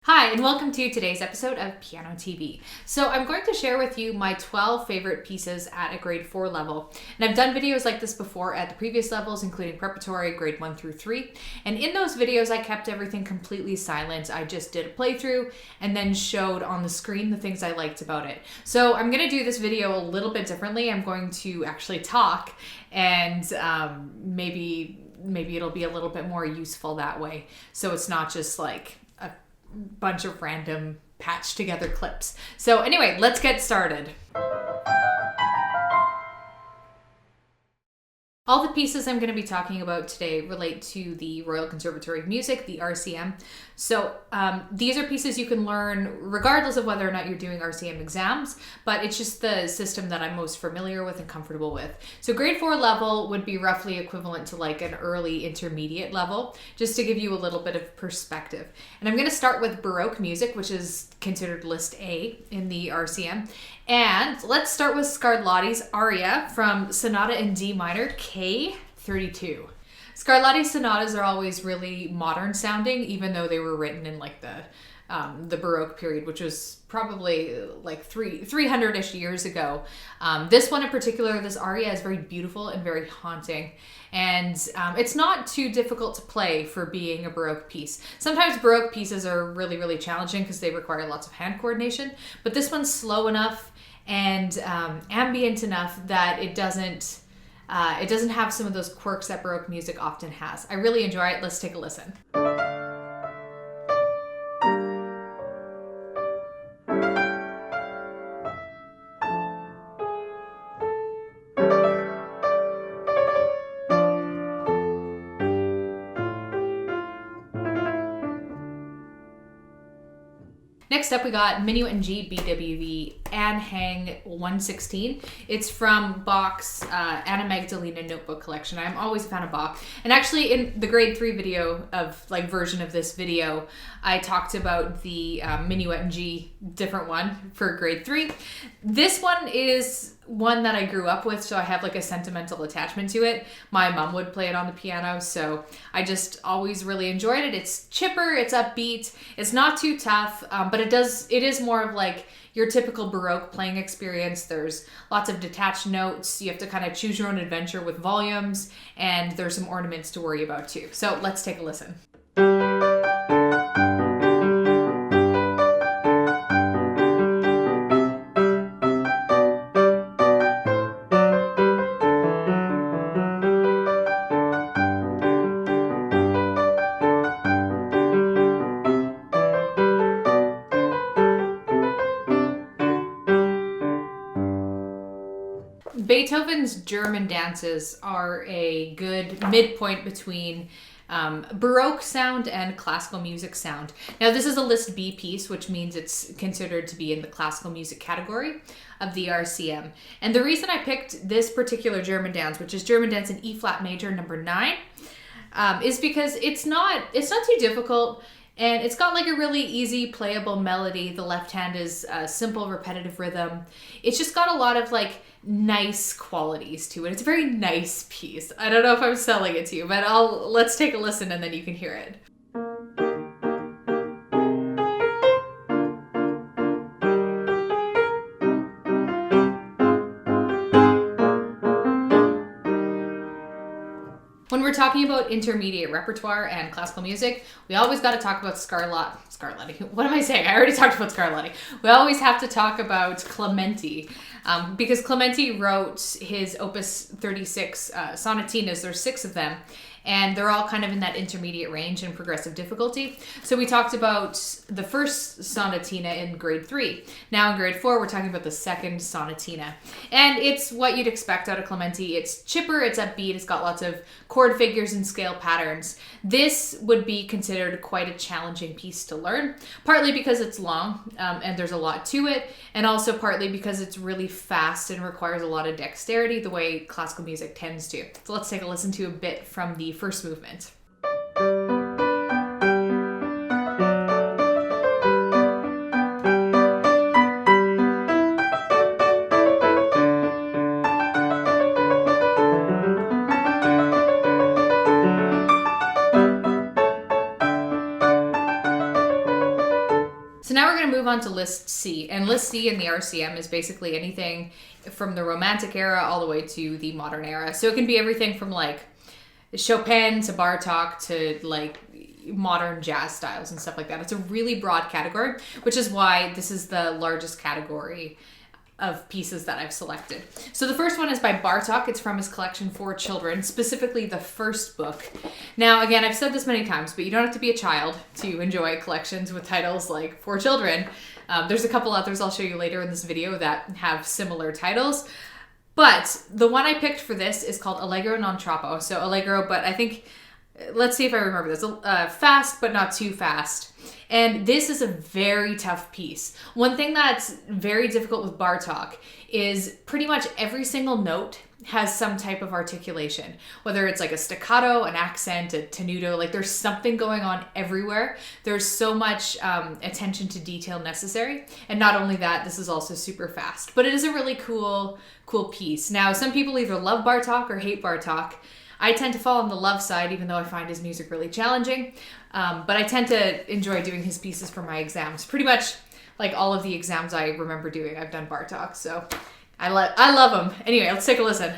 Hi, and welcome to today's episode of pianoTV. So I'm going to share with you my 12 favorite pieces at a grade 4 level. And I've done videos like this before at the previous levels, including preparatory, grade 1 through 3. And in those videos, I kept everything completely silent. I just did a playthrough and then showed on the screen the things I liked about it. So I'm going to do this video a little bit differently. I'm going to actually talk and maybe it'll be a little bit more useful that way. So it's not just like a bunch of random patched together clips. So anyway, let's get started. All the pieces I'm going to be talking about today relate to the Royal Conservatory of Music, the RCM. So these are pieces you can learn regardless of whether or not you're doing RCM exams, but it's just the system that I'm most familiar with and comfortable with. So grade 4 level would be roughly equivalent to like an early intermediate level, just to give you a little bit of perspective. And I'm going to start with Baroque music, which is considered list A in the RCM. And let's start with Scarlatti's aria from Sonata in D minor, K32. Scarlatti's sonatas are always really modern sounding, even though they were written in like the Baroque period, which was probably like 300-ish years ago. This one in particular, this aria is very beautiful and very haunting. And it's not too difficult to play for being a Baroque piece. Sometimes Baroque pieces are really, really challenging because they require lots of hand coordination, but this one's slow enough and ambient enough that it doesn't have some of those quirks that Baroque music often has. I really enjoy it. Let's take a listen. Next up, we got Minuet in G, BWV, Anhang 116. It's from Bach's Anna Magdalena notebook collection. I'm always a fan of Bach. And actually, in the grade 3 video version of this video, I talked about the Minuet in G, different one for grade 3. This one is one that I grew up with, so I have like a sentimental attachment to it. My mom would play it on the piano, so I just always really enjoyed it. It's chipper, it's upbeat, it's not too tough, but it is more of like your typical Baroque playing experience. There's lots of detached notes. You have to kind of choose your own adventure with volumes, and there's some ornaments to worry about too. So let's take a listen. Beethoven's German dances are a good midpoint between Baroque sound and classical music sound. Now, this is a list B piece, which means it's considered to be in the classical music category of the RCM. And the reason I picked this particular German dance, which is German dance in E flat major number 9, is because it's not too difficult. And it's got like a really easy playable melody. The left hand is a simple repetitive rhythm. It's just got a lot of like nice qualities to it. It's a very nice piece. I don't know if I'm selling it to you, but let's take a listen and then you can hear it. When we're talking about intermediate repertoire and classical music, we always got to talk about Scarlatti. What am I saying? I already talked about Scarlatti. We always have to talk about Clementi, because Clementi wrote his Opus 36 sonatinas. There's 6 of them, and they're all kind of in that intermediate range in progressive difficulty. So we talked about the first sonatina in grade 3. Now in grade 4, we're talking about the second sonatina. And it's what you'd expect out of Clementi. It's chipper, it's upbeat, it's got lots of chord figures and scale patterns. This would be considered quite a challenging piece to learn, partly because it's long and there's a lot to it, and also partly because it's really fast and requires a lot of dexterity, the way classical music tends to. So let's take a listen to a bit from the first movement. So now we're going to move on to List C. And List C in the RCM is basically anything from the Romantic era all the way to the modern era. So it can be everything from like Chopin to Bartok to like modern jazz styles and stuff like that. It's a really broad category, which is why this is the largest category of pieces that I've selected. So the first one is by Bartok. It's from his collection For Children, specifically the first book. Now, again, I've said this many times, but you don't have to be a child to enjoy collections with titles like For Children. There's a couple others I'll show you later in this video that have similar titles. But the one I picked for this is called Allegro Non Troppo. So Allegro, but I think, let's see if I remember this. Fast, but not too fast. And this is a very tough piece. One thing that's very difficult with Bartok is pretty much every single note has some type of articulation, whether it's like a staccato, an accent, a tenuto, like there's something going on everywhere. There's so much attention to detail necessary. And not only that, this is also super fast, but it is a really cool piece. Now, some people either love Bartok or hate Bartok. I tend to fall on the love side, even though I find his music really challenging. But I tend to enjoy doing his pieces for my exams. Pretty much like all of the exams I remember doing, I've done Bartok. So I love him. Anyway, let's take a listen.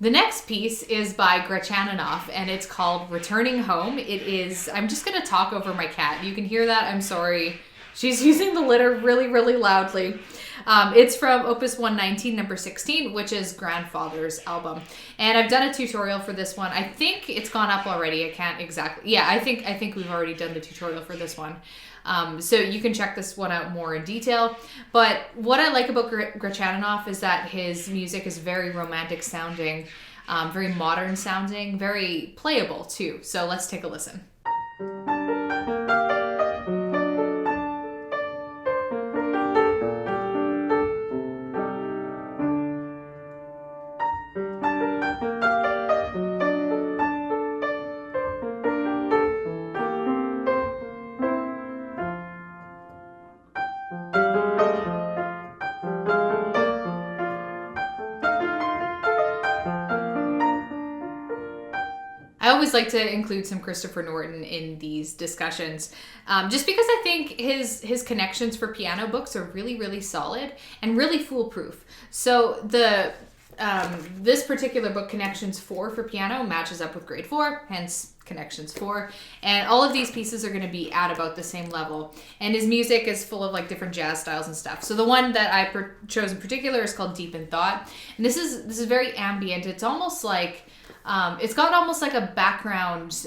The next piece is by Grachaninoff, and it's called Returning Home. I'm just going to talk over my cat. You can hear that. I'm sorry. She's using the litter really, really loudly. It's from Opus 119, number 16, which is Grandfather's album. And I've done a tutorial for this one. I think it's gone up already. I can't exactly. Yeah, I think we've already done the tutorial for this one. So you can check this one out more in detail. But what I like about Grachaninoff is that his music is very romantic sounding, very modern sounding, very playable too. So let's take a listen. I always like to include some Christopher Norton in these discussions, just because I think his connections for piano books are really, really solid and really foolproof. So this particular book, Connections 4 for piano, matches up with grade 4, hence Connections 4. And all of these pieces are going to be at about the same level. And his music is full of like different jazz styles and stuff. So the one that I chose in particular is called Deep in Thought. And this is very ambient. It's almost like it's got almost like a background,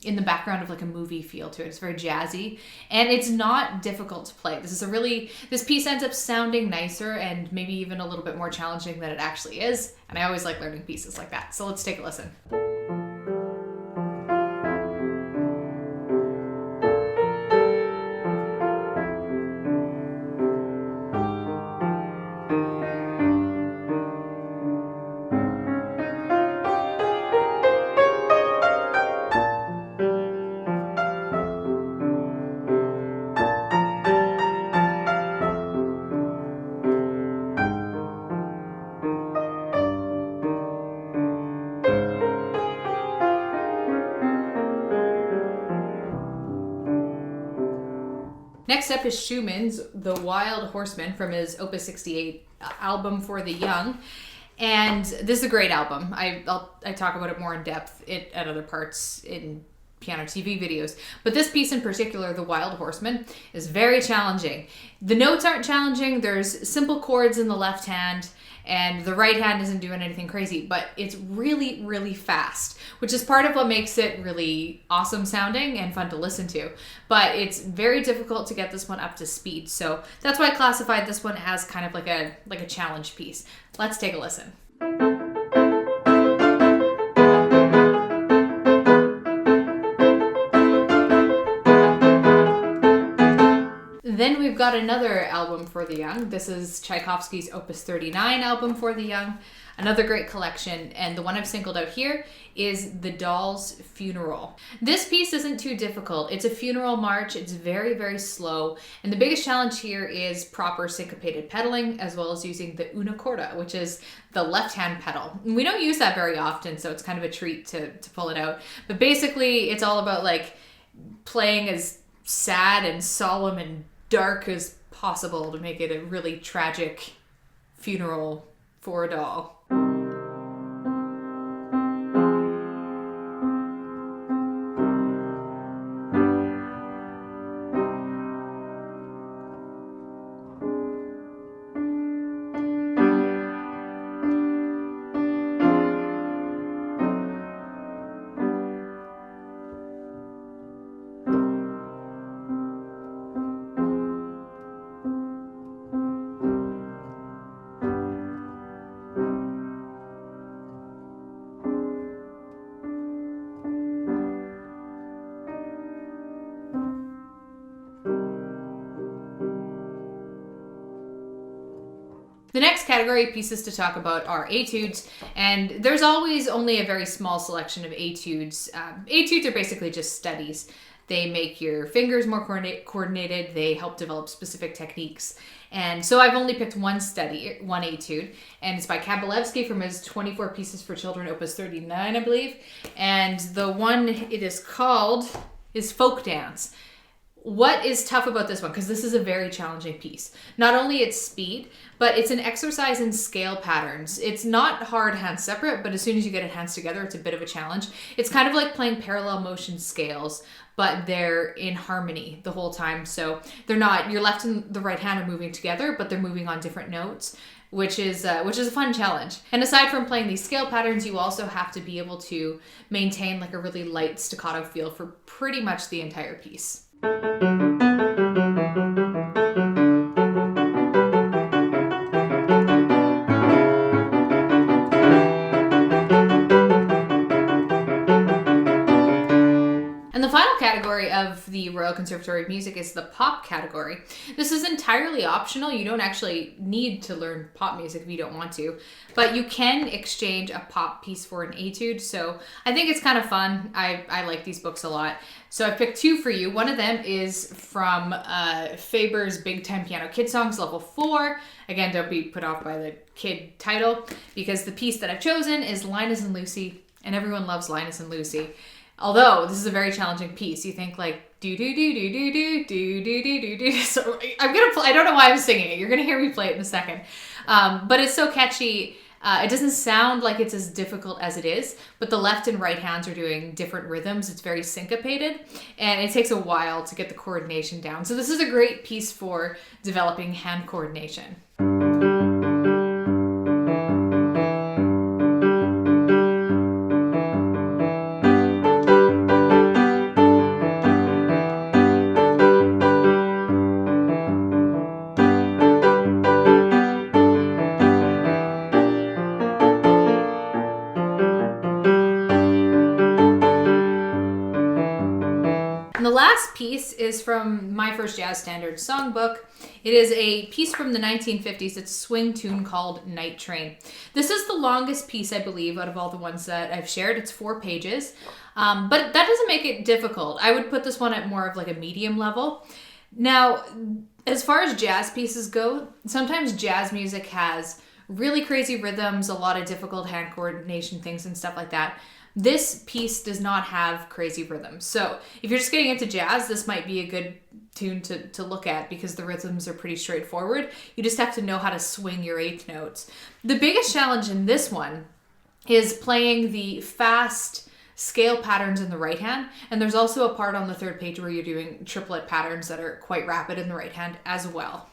in the background of like a movie feel to it. It's very jazzy and it's not difficult to play. This piece ends up sounding nicer and maybe even a little bit more challenging than it actually is. And I always like learning pieces like that. So let's take a listen. Next up is Schumann's The Wild Horseman from his Opus 68 album for the young. And this is a great album. I talk about it more in depth at other parts in pianoTV videos. But this piece in particular, The Wild Horseman, is very challenging. The notes aren't challenging. There's simple chords in the left hand, and the right hand isn't doing anything crazy, but it's really, really fast, which is part of what makes it really awesome sounding and fun to listen to. But it's very difficult to get this one up to speed. So that's why I classified this one as kind of like a challenge piece. Let's take a listen. Then we've got another album for the young. This is Tchaikovsky's Opus 39 album for the young. Another great collection, and the one I've singled out here is The Doll's Funeral. This piece isn't too difficult. It's a funeral march. It's very, very slow, and the biggest challenge here is proper syncopated pedaling, as well as using the una corda, which is the left-hand pedal. And we don't use that very often, so it's kind of a treat to pull it out. But basically, it's all about like playing as sad and solemn and dark as possible to make it a really tragic funeral for a doll. The next category of pieces to talk about are etudes, and there's always only a very small selection of etudes. Etudes are basically just studies. They make your fingers more coordinated, they help develop specific techniques. And so I've only picked one etude, and it's by Kabalevsky from his 24 Pieces for Children, Opus 39, I believe. And the one it is called is Folk Dance. What is tough about this one, because this is a very challenging piece. Not only its speed, but it's an exercise in scale patterns. It's not hard hands separate, but as soon as you get it hands together, it's a bit of a challenge. It's kind of like playing parallel motion scales, but they're in harmony the whole time. So they're not, your left and the right hand are moving together, but they're moving on different notes, which is a fun challenge. And aside from playing these scale patterns, you also have to be able to maintain like a really light staccato feel for pretty much the entire piece. And the final category of the Royal Conservatory of Music is the pop category. This is entirely optional. You don't actually need to learn pop music if you don't want to, but you can exchange a pop piece for an etude. So I think it's kind of fun. I like these books a lot. So I picked two for you. One of them is from Faber's Big Time Piano Kid Songs, Level 4. Again, don't be put off by the kid title, because the piece that I've chosen is Linus and Lucy, and everyone loves Linus and Lucy. Although this is a very challenging piece. You think like do do do do do do do do do do do. So I'm gonna play. I don't know why I'm singing it. You're gonna hear me play it in a second. But it's so catchy. It doesn't sound like it's as difficult as it is, but the left and right hands are doing different rhythms. It's very syncopated, and it takes a while to get the coordination down. So this is a great piece for developing hand coordination. And the last piece is from my first jazz standard songbook. It is a piece from the 1950s. It's a swing tune called Night Train. This is the longest piece, I believe, out of all the ones that I've shared. It's 4 pages, but that doesn't make it difficult. I would put this one at more of like a medium level. Now, as far as jazz pieces go, sometimes jazz music has really crazy rhythms, a lot of difficult hand coordination things and stuff like that. This piece does not have crazy rhythms. So if you're just getting into jazz, this might be a good tune to look at because the rhythms are pretty straightforward. You just have to know how to swing your eighth notes. The biggest challenge in this one is playing the fast scale patterns in the right hand. And there's also a part on the 3rd page where you're doing triplet patterns that are quite rapid in the right hand as well.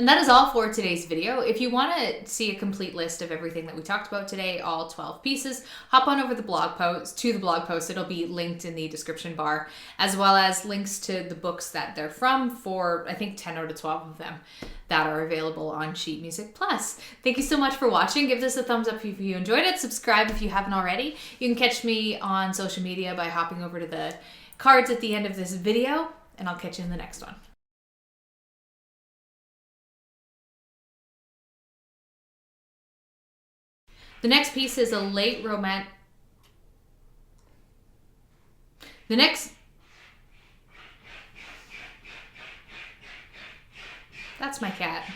And that is all for today's video. If you want to see a complete list of everything that we talked about today, all 12 pieces, hop on over to the blog post. It'll be linked in the description bar, as well as links to the books that they're from for, I think, 10 out of 12 of them that are available on Sheet Music Plus. Thank you so much for watching. Give this a thumbs up if you enjoyed it. Subscribe if you haven't already. You can catch me on social media by hopping over to the cards at the end of this video, and I'll catch you in the next one. The next piece is a late romantic. That's my cat.